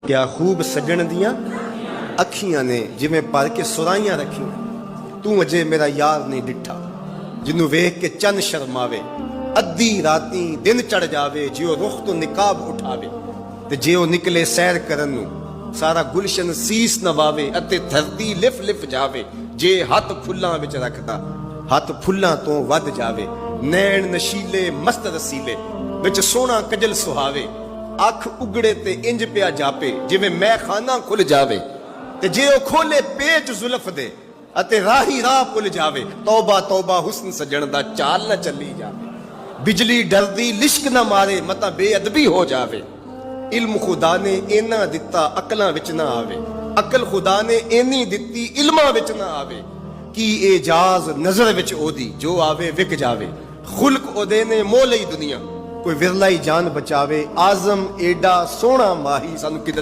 क्या खूब सजन दियां अखियां ने जिवें भर के सुराइयां रखियां। तू अजे मेरा यार नहीं डिठा जिन्नू वेख के चन शर्मावे। अद्धी राती दिन चढ़ जावे जिओ रुख तो निकाब उठावे। ते जिओ निकले सैर करन नू सारा गुलशन सीस नवावे अते धरती लिफ लिफ जावे। जे हथ फुल्लां विच रखदा हथ फुल्लां तो वध जावे। नैण नशीले मस्त रसीले विच सोहना कजल सुहावे। अख उगड़े ते इंज पिया जापे जिवें मैं खाना खुल जावे। ते जे ओ खोले पेच जुल्फ दे अते राही राह भुल जावे। तौबा तौबा हुस्न सजण दा चाल न चली जावे। बिजली डरदी लिश्क न मारे मता बेअदबी हो जावे। इल्म खुदा ने इना दिता अकलां विच ना आवे। अकल खुदा ने इनी दिती इल्मां विच ना आवे। की एजाज नजर विच ओदी जो आवे विक जावे। खुल्क ओदे ने मोह लई दुनिया कोई विरला ही जान बचावे। आजम एडा सोहना माही सानू किधर